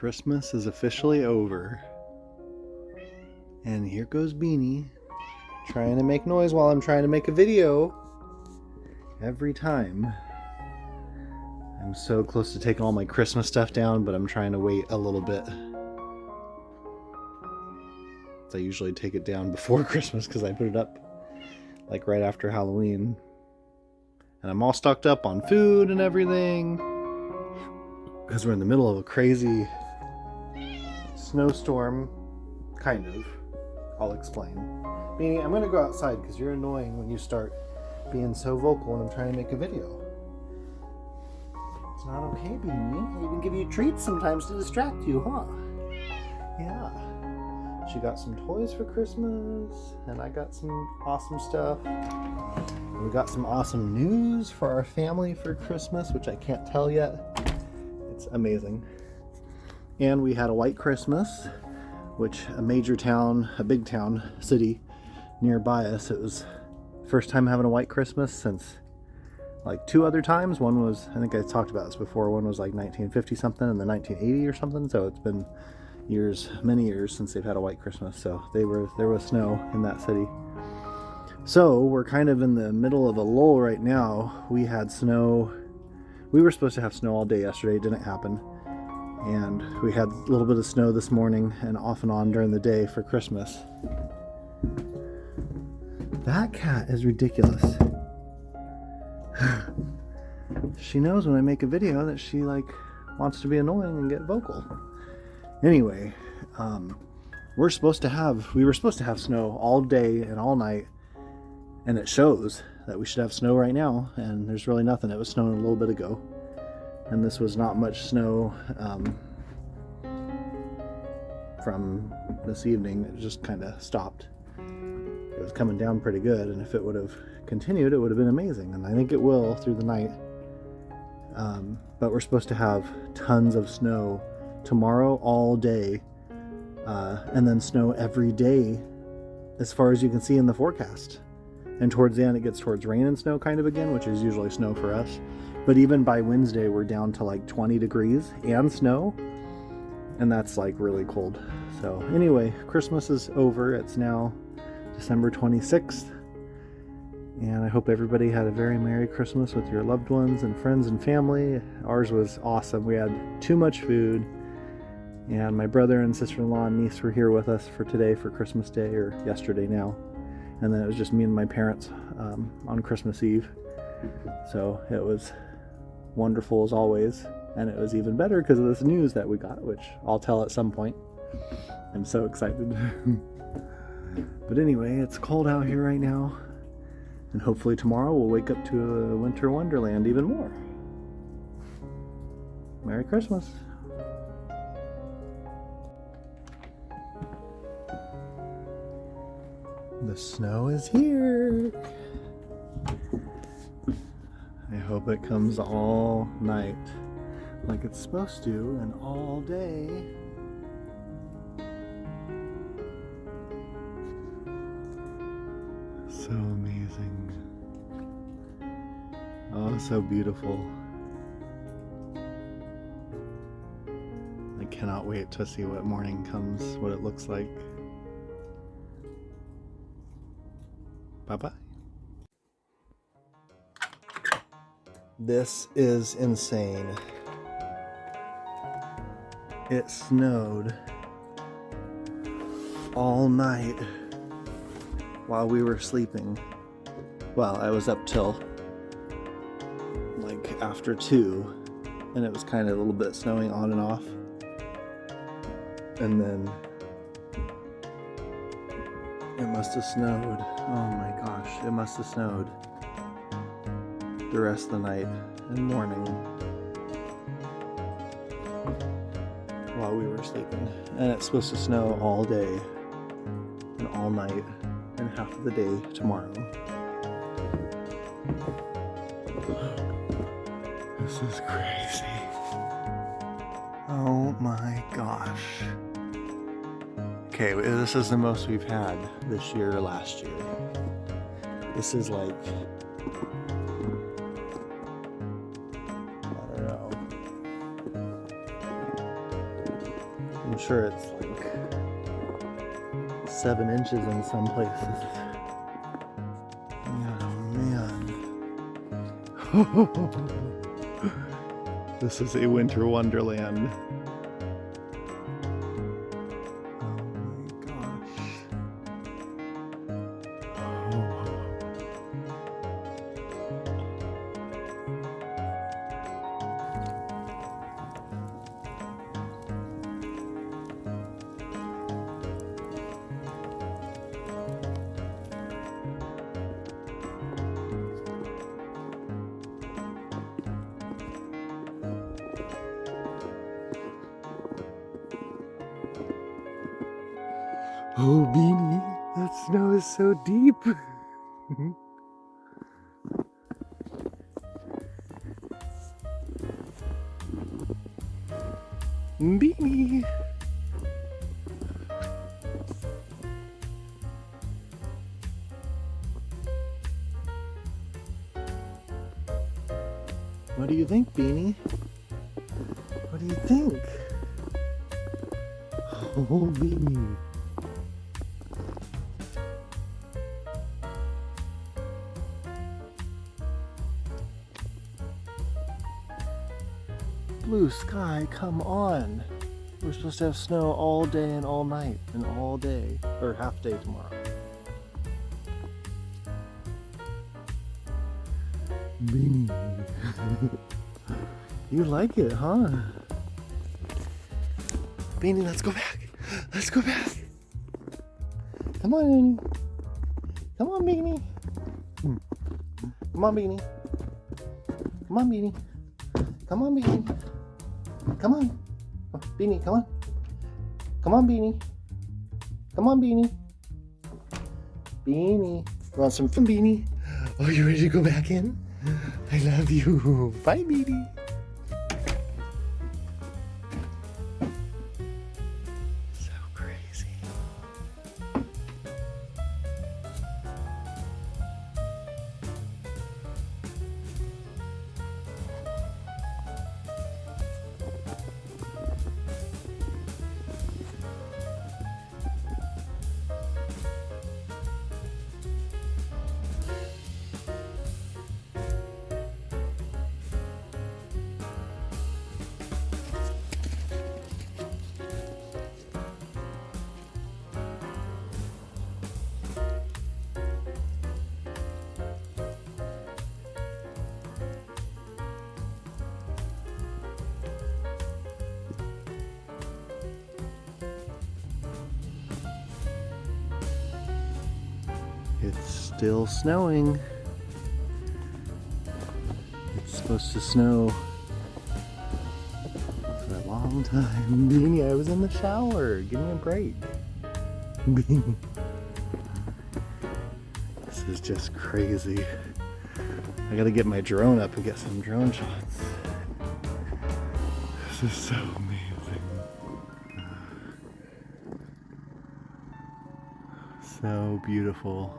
Christmas is officially over. And here goes Beanie, trying to make noise while I'm trying to make a video. Every time. I'm so close to taking all my Christmas stuff down, but I'm trying to wait a little bit. I usually take it down before Christmas because I put it up like right after Halloween. And I'm all stocked up on food and everything because we're in the middle of a crazy snowstorm, kind of. I'll explain. Beanie, I'm gonna go outside because you're annoying when you start being so vocal when I'm trying to make a video. It's not okay, Beanie. I even give you treats sometimes to distract you, huh? Yeah. She got some toys for Christmas, and I got some awesome stuff. We got some awesome news for our family for Christmas, which I can't tell yet. It's amazing. And we had a white Christmas, which a major town, a big town, city nearby us. It was first time having a white Christmas since like 2 other times. One was, I think I talked about this before, one was like 1950 something and then 1980 or something. So it's been years, many years since they've had a white Christmas. So there was snow in that city. So we're kind of in the middle of a lull right now. We had snow. We were supposed to have snow all day yesterday. It didn't happen. And we had a little bit of snow this morning and off and on during the day for Christmas. That cat is ridiculous. She knows when I make a video that she wants to be annoying and get vocal. Anyway, we were supposed to have snow all day and all night, and it shows that we should have snow right now, and there's really nothing. It was snowing a little bit ago, and this was not much snow from this evening. It just kind of stopped. It was coming down pretty good, and if it would have continued, it would have been amazing, and I think it will through the night. But we're supposed to have tons of snow tomorrow all day, and then snow every day as far as you can see in the forecast. And towards the end it gets towards rain and snow kind of again, which is usually snow for us. But even by Wednesday we're down to like 20 degrees and snow, and that's like really cold. So anyway, Christmas is over. It's now December 26th, and I hope everybody had a very Merry Christmas with your loved ones and friends and family. Ours was awesome. We had too much food, and my brother and sister-in-law and niece were here with us for today for Christmas Day, or yesterday now. And then it was just me and my parents on Christmas Eve. So it was wonderful as always, and it was even better because of this news that we got, which I'll tell at some point. I'm so excited. But anyway, it's cold out here right now, and hopefully tomorrow we'll wake up to a winter wonderland even more. Merry Christmas. The snow is here. I hope it comes all night like it's supposed to, and all day. So amazing. Oh, so beautiful. I cannot wait to see what morning comes, what it looks like. Bye-bye. This is insane. It snowed all night while we were sleeping. Well, I was up till like after 2, and it was kind of a little bit snowing on and off. And then it must have snowed. Oh my gosh, it must have snowed the rest of the night and morning while we were sleeping. And it's supposed to snow all day and all night and half of the day tomorrow. This is crazy. Oh my gosh. Okay, this is the most we've had this year or last year. This is like, I don't know, sure it's like 7 inches in some places. Oh man. This is a winter wonderland. Oh, Beanie, that snow is so deep. Beanie. What do you think, Beanie? What do you think? Oh, Beanie. Blue sky, come on. We're supposed to have snow all day and all night and all day, or half day tomorrow. Beanie. You like it, huh? Beanie, let's go back. Let's go back. Come on, Beanie. Come on, Beanie. Come on, Beanie. Come on, Beanie. Come on, Beanie. Come on. Oh, Beanie, come on. Come on, Beanie. Come on, Beanie. Beanie. Want some fun, Beanie? Oh, you ready to go back in? I love you. Bye, Beanie. So crazy. It's still snowing. It's supposed to snow for a long time. Beanie, I was in the shower. Give me a break. Beanie. This is just crazy. I gotta get my drone up and get some drone shots. This is so amazing. So beautiful.